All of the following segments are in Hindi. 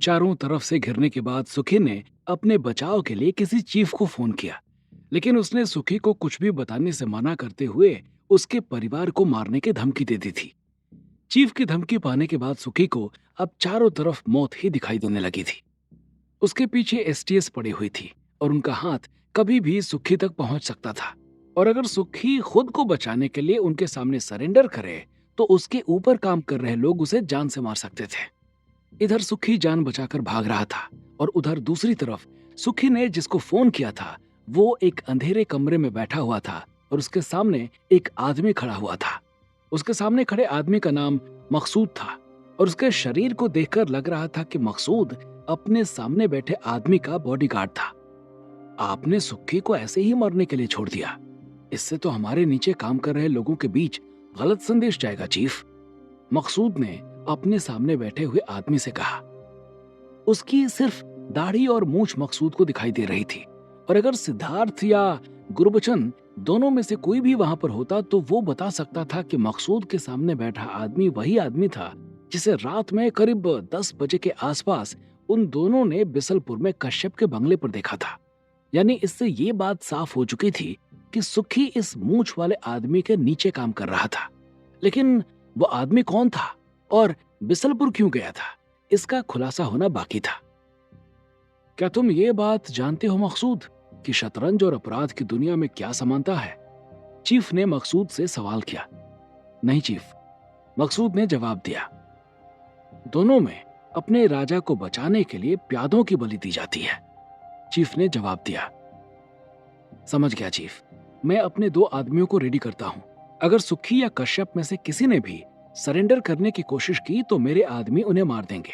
चारों तरफ से घिरने के बाद सुखी ने अपने बचाव के लिए किसी चीफ को फोन किया, लेकिन उसने सुखी को कुछ भी बताने से मना करते हुए उसके परिवार को मारने की धमकी दे दी थी। चीफ की धमकी पाने के बाद सुखी को अब चारों तरफ मौत ही दिखाई देने लगी थी। उसके पीछे एसटीएस पड़ी हुई थी और उनका हाथ कभी भी सुखी तक पहुंच सकता था। और अगर सुखी खुद को बचाने के लिए उनके सामने सरेंडर करे तो उसके ऊपर काम कर रहे लोग उसे जान से मार सकते थे। इधर सुखी जान बचाकर भाग रहा था और उधर दूसरी तरफ सुखी ने जिसको फोन किया था वो एक अंधेरे कमरे में बैठा हुआ था और उसके सामने एक आदमी खड़ा हुआ था। उसके सामने खड़े आदमी का नाम मकसूद था और उसके शरीर को देखकर लग रहा था कि मकसूद अपने सामने बैठे आदमी का बॉडीगार्ड था। आपने सुक्की को ऐसे ही मरने के लिए छोड़ दिया? इससे तो हमारे नीचे काम कर रहे लोगों के बीच गलत संदेश जाएगा चीफ, मकसूद ने अपने सामने बैठे हुए आदमी से कहा। उसकी सिर्फ दाढ़ी और मूंछ मकसूद को दिखाई दे रही थी और अगर सिद्धार्थ या गुरबचन दोनों में से कोई भी वहां पर होता तो वो बता सकता था कि मकसूद के सामने बैठा आदमी वही आदमी था जिसे रात में करीब 10 बजे के आसपास उन दोनों ने बिसलपुर में कश्यप के बंगले पर देखा था। यानी इससे ये बात साफ हो चुकी थी कि सुखी इस मूंछ वाले आदमी के नीचे काम कर रहा था। लेकिन वो आदमी कौन था और बिसलपुर क्यों गया था, इसका खुलासा होना बाकी था। क्या तुम ये बात जानते हो मकसूद कि शतरंज और अपराध की दुनिया में क्या समानता है? चीफ ने मकसूद से सवाल किया। नहीं चीफ, मकसूद ने जवाब दिया। दोनों में अपने राजा को बचाने के लिए प्यादों की बलि दी जाती है, चीफ ने जवाब दिया। समझ गया चीफ, मैं अपने 2 आदमियों को रेडी करता हूं। अगर सुखी या कश्यप में से किसी ने भी सरेंडर करने की कोशिश की तो मेरे आदमी उन्हें मार देंगे।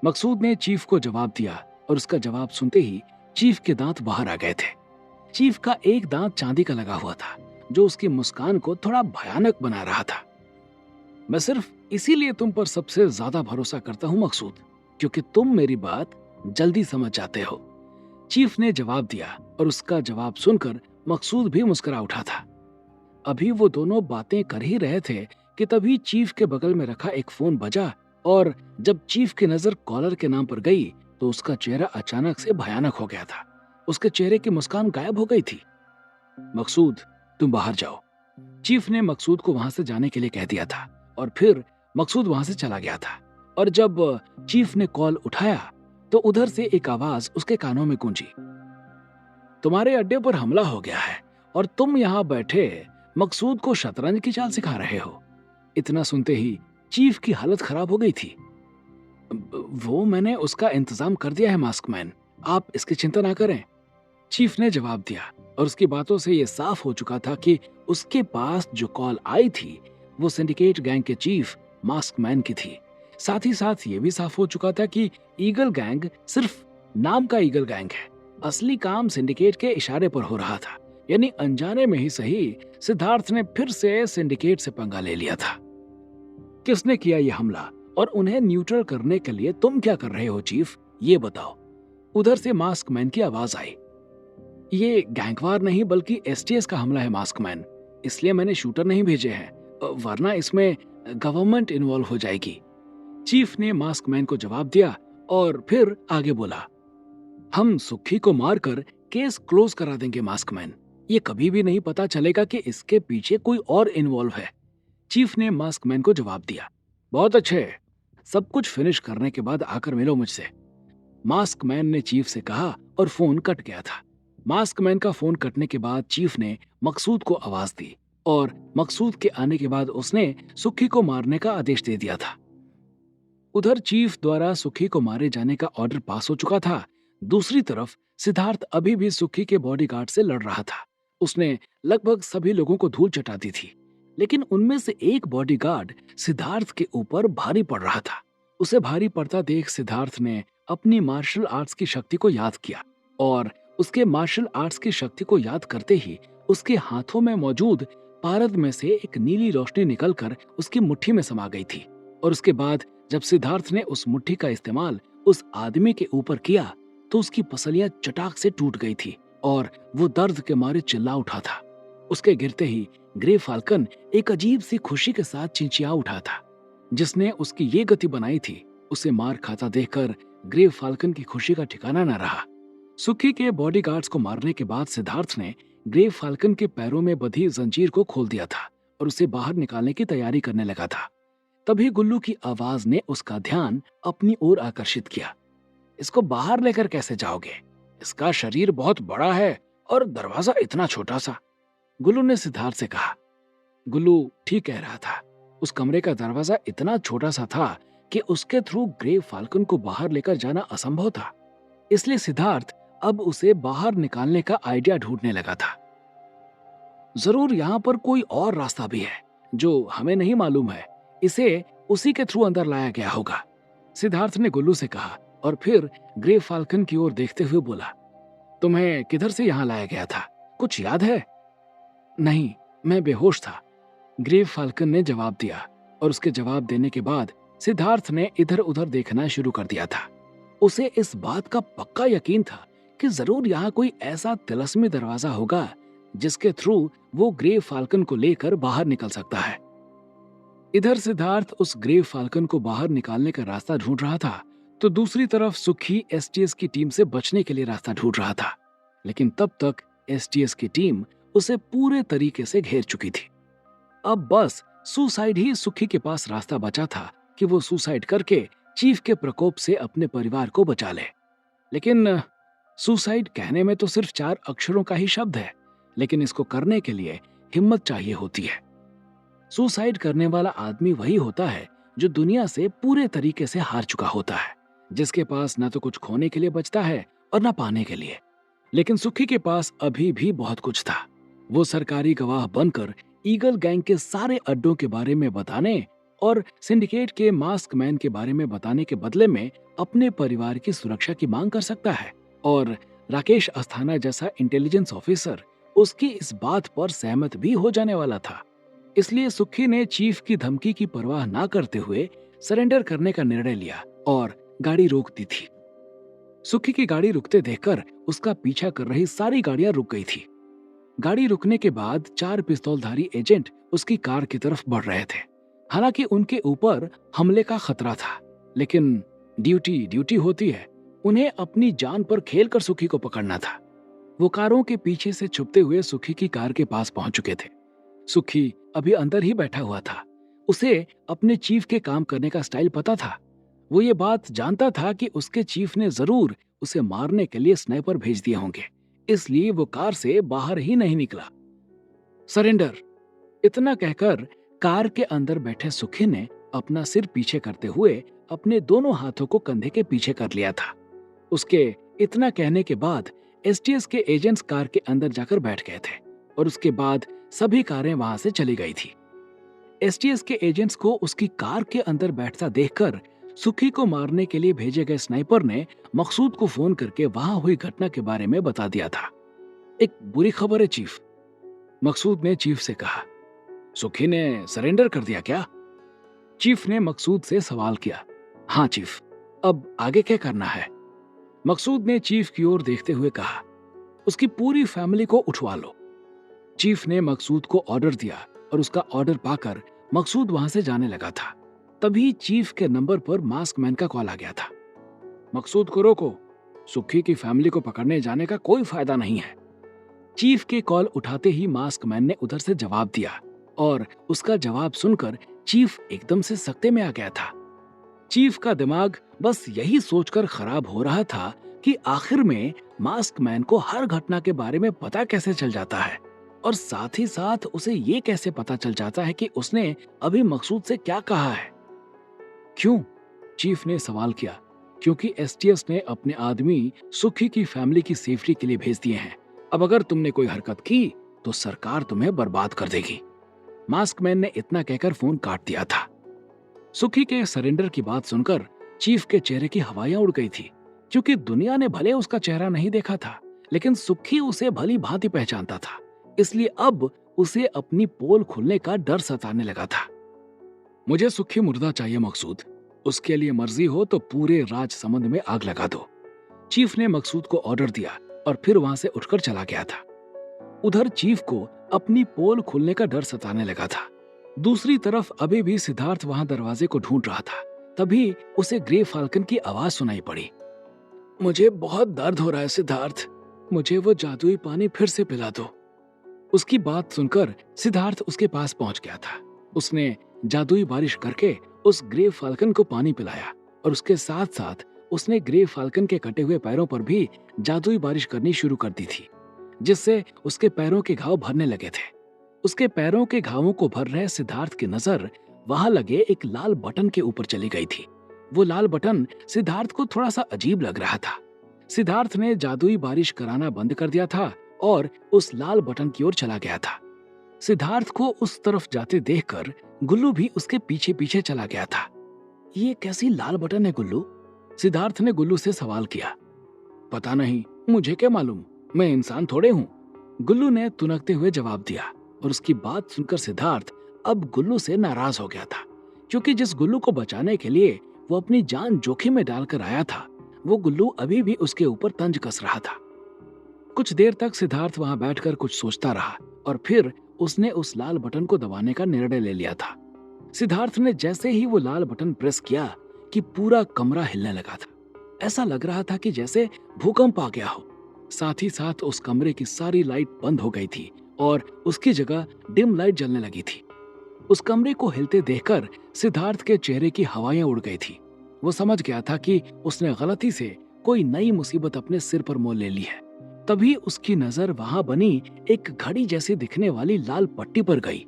मकसूद ने चीफ को जवाब दिया और उसका जवाब सुनते ही चीफ के दांत बाहर आ गए थे। चीफ का एक दांत चांदी का लगा हुआ था जो उसकी मुस्कान को थोड़ा भयानक बना रहा था। मैं सिर्फ इसीलिए तुम पर सबसे ज्यादा भरोसा करता हूं मकसूद, क्योंकि तुम मेरी बात जल्दी समझ जाते हो, चीफ ने जवाब दिया और उसका जवाब सुनकर मकसूद भी मुस्कुरा उठा था। अभी वो दोनों बातें कर ही रहे थे कि तभी चीफ के बगल में रखा एक फोन बजा और जब चीफ की नजर कॉलर के नाम पर गई तो उसका चेहरा अचानक से भयानक हो गया था। उसके चेहरे की मुस्कान गायब हो गई थी। मकसूद, तुम बाहर जाओ, चीफ ने मकसूद को वहां से जाने के लिए कह दिया था और फिर मकसूद वहां से चला गया था। और जब चीफ ने कॉल उठाया तो उधर से एक आवाज उसके कानों में गूंजी। तुम्हारे अड्डे पर हमला हो गया है और तुम यहाँ बैठे मकसूद को शतरंज की चाल सिखा रहे हो। इतना सुनते ही चीफ की हालत खराब हो गई थी। वो मैंने उसका इंतजाम कर दिया है मास्कमैन, आप इसकी चिंता ना करें, चीफ ने जवाब दिया। और उसकी बातों से यह साफ हो चुका था कि उसके पास जो कॉल आई थी वो सिंडिकेट गैंग के चीफ मास्कमैन की थी। साथ ही साथ ये भी साफ हो चुका था कि ईगल गैंग सिर्फ नाम का ईगल गैंग है, असली काम सिंडिकेट के इशारे पर हो रहा था। यानी अनजाने में ही सही, सिद्धार्थ ने फिर से सिंडिकेट से पंगा ले लिया था। किसने किया ये हमला और उन्हें न्यूट्रल करने के लिए तुम क्या कर रहे हो चीफ, ये बताओ, उधर से मास्कमैन की आवाज आई। ये गैंगवार नहीं बल्कि एसटीएस का हमला है मास्कमैन, इसलिए मैंने शूटर नहीं भेजे हैं, वरना इसमें गवर्नमेंट इन्वॉल्व हो जाएगी, चीफ ने मास्कमैन को जवाब दिया और फिर आगे बोला। हम सुखी को मारकर केस क्लोज करा देंगे मास्कमैन, ये कभी भी नहीं पता चलेगा कि इसके पीछे कोई और इन्वॉल्व है, चीफ ने मास्कमैन को जवाब दिया। बहुत अच्छे, सब कुछ फिनिश करने के बाद आकर मिलो मुझसे, मास्कमैन ने चीफ से कहा और फोन कट गया था। मास्कमैन का फोन कटने के बाद चीफ ने मकसूद को आवाज दी और मकसूद के आने के बाद उसने सुखी को मारने का आदेश दे दिया था। उधर चीफ द्वारा सुखी को मारे जाने का ऑर्डर पास हो चुका था। दूसरी तरफ सिद्धार्थ अभी भी सुखी के बॉडीगार्ड से लड़ रहा था। उसने लगभग सभी लोगों को धूल चटा दी थी, लेकिन उनमें से एक बॉडीगार्ड सिद्धार्थ के ऊपर भारी पड़ रहा था। उसे भारी पड़ता देख सिद्धार्थ ने अपनी मार्शल आर्ट्स की शक्ति को याद किया और उसके मार्शल आर्ट्स की शक्ति को याद करते ही उसके हाथों में मौजूद पारद में से एक नीली रोशनी निकलकर उसकी मुट्ठी में समा गई थी। और उसके बाद जब सिद्धार्थ ने उस मुट्ठी का इस्तेमाल उस आदमी के ऊपर किया तो उसकी पसलियां चटाक से टूट गई थी और वो दर्द के मारे चिल्ला उठा था। उसके गिरते ही ग्रे फाल्कन एक अजीब सी खुशी के साथ चिंचिया उठा था। जिसने उसकी ये गति बनाई थी उसे मार खाता देखकर ग्रे फाल्कन की खुशी का ठिकाना न रहा। सुखी के बॉडीगार्ड्स को मारने के बाद सिद्धार्थ ने ग्रे फाल्कन के पैरों में बंधी जंजीर को खोल दिया था और उसे बाहर निकालने की तैयारी करने लगा था। तभी गुल्लू की आवाज ने उसका ध्यान अपनी ओर आकर्षित किया। इसको बाहर लेकर कैसे जाओगे? इसका शरीर बहुत बड़ा है और दरवाजा इतना छोटा सा। गुल्लू ने सिद्धार्थ से कहा। गुल्लू ठीक कह रहा था। उस कमरे का दरवाजा इतना छोटा सा था कि उसके थ्रू ग्रे फाल्कन को बाहर लेकर जाना असंभव था। इसलिए सिद्धार्थ अब उसे बाहर निकालने का आइडिया ढूंढने लगा था। जरूर यहाँ पर कोई और रास्ता भी है जो हमें नहीं मालूम है। इसे उसी के थ्रू अंदर लाया गया होगा, सिद्धार्थ ने गुल्लू से कहा और फिर ग्रे फाल्कन की ओर देखते हुए बोला, तुम्हें किधर से यहाँ लाया गया था? कुछ याद है? नहीं, मैं बेहोश था, ग्रे फाल्कन ने जवाब दिया। और उसके जवाब देने के बाद सिद्धार्थ ने इधर उधर देखना शुरू कर दिया था। उसे इस बात का पक्का यकीन था कि जरूर यहाँ कोई ऐसा तिलस्मी दरवाजा होगा जिसके थ्रू वो ग्रे फाल्कन को लेकर बाहर निकल सकता है। इधर सिद्धार्थ उस ग्रे फाल्कन को बाहर निकालने का रास्ता ढूंढ रहा था, तो दूसरी तरफ सुखी एसटीएस की टीम से बचने के लिए रास्ता ढूंढ रहा था। लेकिन तब तक एसटीएस की टीम उसे पूरे तरीके से घेर चुकी थी। अब बस सुसाइड ही सुखी के पास रास्ता बचा था कि वो सुसाइड करके चीफ के प्रकोप से अपने परिवार को बचा ले। लेकिन सुसाइड कहने में तो सिर्फ 4 अक्षरों का ही शब्द है, लेकिन इसको करने के लिए हिम्मत चाहिए होती है। सुसाइड करने वाला आदमी वही होता है जो दुनिया से पूरे तरीके से हार चुका होता है, जिसके पास ना तो कुछ खोने के लिए बचता है और ना पाने के लिए। लेकिन सुखी के पास अभी भी बहुत कुछ था। वो सरकारी गवाह बनकर ईगल गैंग के सारे अड्डों के बारे में बताने और सिंडिकेट के मास्क मैन के बारे में बताने के बदले में अपने परिवार की सुरक्षा की मांग कर सकता है। और राकेश अस्थाना जैसा इंटेलिजेंस ऑफिसर उसकी इस बात पर सहमत भी हो जाने वाला था। इसलिए सुखी ने चीफ की धमकी की परवाह ना करते हुए सरेंडर करने का निर्णय लिया और गाड़ी रोक दी थी। सुखी की गाड़ी रुकते देखकर उसका पीछा कर रही सारी गाड़ियां रुक गई थी। गाड़ी रुकने के बाद 4 पिस्तौलधारी एजेंट उसकी कार की तरफ बढ़ रहे थे। हालांकि उनके ऊपर हमले का खतरा था, लेकिन ड्यूटी होती है। उन्हें अपनी जान पर खेलकर सुखी को पकड़ना था। वो कारों के पीछे से छुपते हुए सुखी की कार के पास पहुंच चुके थे। सुखी अभी अंदर ही बैठा हुआ था। उसे अपने चीफ के काम करने का स्टाइल पता था। वो ये बात जानता था कि उसके चीफ ने जरूर उसे मारने के लिए स्नाइपर भेज दिए होंगे, इसलिए वो कार से बाहर ही नहीं निकला। सरेंडर, इतना कहकर कार के अंदर बैठे सुखी ने अपना सिर पीछे करते हुए अपने दोनों हाथों को कंधे के पीछे कर लिया था। उसके इतना कहने के बाद एसटीएस के एजेंट्स कार के अंदर जाकर बैठ गए थे और उसके बाद सभी कारें वहां से चली गई थी। एसटीएस के एजेंट्स को उसकी कार के अंदर बैठता देखकर सुखी को मारने के लिए भेजे गए स्नाइपर ने मकसूद को फोन करके वहां हुई घटना के बारे में बता दिया था। एक बुरी खबर है चीफ, मकसूद ने चीफ से कहा। सुखी ने सरेंडर कर दिया क्या? चीफ ने मकसूद से सवाल किया। हाँ चीफ, अब आगे क्या करना है? मकसूद ने चीफ की ओर देखते हुए कहा, उसकी पूरी फैमिली को उठवा लो। चीफ ने मकसूद को ऑर्डर दिया और उसका ऑर्डर पाकर मकसूद वहां से जाने लगा था। तभी चीफ के नंबर पर मास्क मैन का कॉल आ गया था। मकसूद को रोको, सुखी की फैमिली को पकड़ने जाने का कोई फायदा नहीं है। चीफ के कॉल उठाते ही मास्क मैन ने उधर से जवाब दिया और उसका जवाब सुनकर चीफ एकदम से सख्ते में आ गया था। चीफ का दिमाग बस यही सोचकर खराब हो रहा था कि आखिर में मास्क मैन को हर घटना के बारे में पता कैसे चल जाता है और साथ ही साथ उसे ये कैसे पता चल जाता है कि उसने अभी मकसूद से क्या कहा है। क्यों? चीफ ने सवाल किया। क्योंकि एसटीएस ने अपने आदमी सुखी की फैमिली की सेफ्टी के लिए भेज दिए हैं। अब अगर तुमने कोई हरकत की तो सरकार तुम्हें बर्बाद कर देगी। मास्क मैन ने इतना कहकर फोन काट दिया था। सुखी के सरेंडर की बात सुनकर चीफ के चेहरे की हवाएं उड़ गई थी, क्योंकि दुनिया ने भले उसका चेहरा नहीं देखा था, लेकिन सुखी उसे भली भांति पहचानता था। इसलिए अब उसे अपनी पोल खुलने का डर सताने लगा था। मुझे सुखी मुर्दा चाहिए मकसूद, उसके लिए मर्जी हो तो पूरे राजसमंद में आग लगा दो। चीफ ने मकसूद को ऑर्डर दिया और फिर वहां से उठकर चला गया था। उधर चीफ को अपनी पोल खुलने का डर सताने लगा था। दूसरी तरफ अभी भी सिद्धार्थ वहां दरवाजे को ढूंढ रहा था, तभी उसे ग्रे फाल्कन की आवाज सुनाई पड़ी। मुझे बहुत दर्द हो रहा है सिद्धार्थ, मुझे वो जादुई पानी फिर से पिला दो। उसकी बात सुनकर सिद्धार्थ उसके पास पहुंच गया था। उसने जादुई बारिश करके उस ग्रे फाल्कन को पानी पिलाया और उसके साथ साथ उसने ग्रे फाल्कन के कटे हुए पैरों पर भी जादुई बारिश करनी शुरू कर दी थी, जिससे उसके पैरों के घाव भरने लगे थे। उसके पैरों के घावों को भर रहे सिद्धार्थ की नजर वहां लगे एक लाल बटन के ऊपर चली गई थी। वो लाल बटन सिद्धार्थ को थोड़ा सा अजीब लग रहा था। सिद्धार्थ ने जादुई बारिश कराना बंद कर दिया था और उस लाल बटन की ओर चला गया था। सिद्धार्थ को उस तरफ जाते देखकर गुल्लू भी उसके पीछे पीछे चला गया था। ये कैसी लाल बटन है गुल्लू? सिद्धार्थ ने गुल्लू से सवाल किया। पता नहीं, मुझे क्या मालूम, मैं इंसान थोड़े हूँ, गुल्लू ने तुनकते हुए जवाब दिया। और उसकी बात सुनकर सिद्धार्थ अब गुल्लू से नाराज हो गया था, क्योंकि जिस गुल्लू को बचाने के लिए वो अपनी जान जोखिम में डालकर आया था, वो गुल्लू अभी भी उसके ऊपर तंज कस रहा था। कुछ देर तक सिद्धार्थ वहां बैठकर कुछ सोचता रहा और फिर उसने उस लाल बटन को दबाने का निर्णय ले लिया था। सिद्धार्थ ने जैसे ही वो लाल बटन प्रेस किया कि पूरा कमरा हिलने लगा था। ऐसा लग रहा था कि जैसे भूकंप आ गया हो। साथ ही साथ उस कमरे की सारी लाइट बंद हो गई थी और उसकी जगह डिम लाइट जलने लगी थी। उस कमरे को हिलते देखकर सिद्धार्थ के चेहरे की हवाएं उड़ गई थी। वो समझ गया था कि उसने गलती से कोई नई मुसीबत अपने सिर पर मोल ले ली है। तभी उसकी नजर वहां बनी एक घड़ी जैसी दिखने वाली लाल पट्टी पर गई,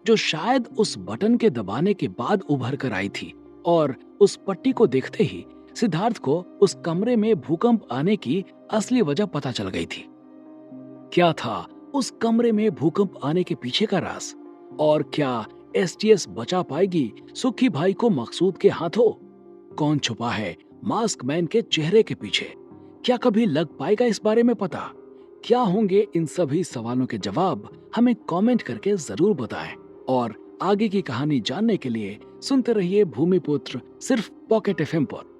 जो शायद उस बटन के दबाने के बाद उभर कर आई थी। और उस पट्टी को देखते ही सिद्धार्थ को उस कमरे में भूकंप आने की असली वजह पता चल गई थी। क्या था उस कमरे में भूकंप आने के पीछे का राज? और क्या एसटीएस बचा पाएगी सुखी भाई को मकसूद के हाथों? कौन छुपा है मास्क मैन के चेहरे के पीछे? क्या कभी लग पाएगा इस बारे में पता? क्या होंगे इन सभी सवालों के जवाब? हमें कमेंट करके जरूर बताएं। और आगे की कहानी जानने के लिए सुनते रहिए भूमिपुत्र, सिर्फ पॉकेट एफएम पर।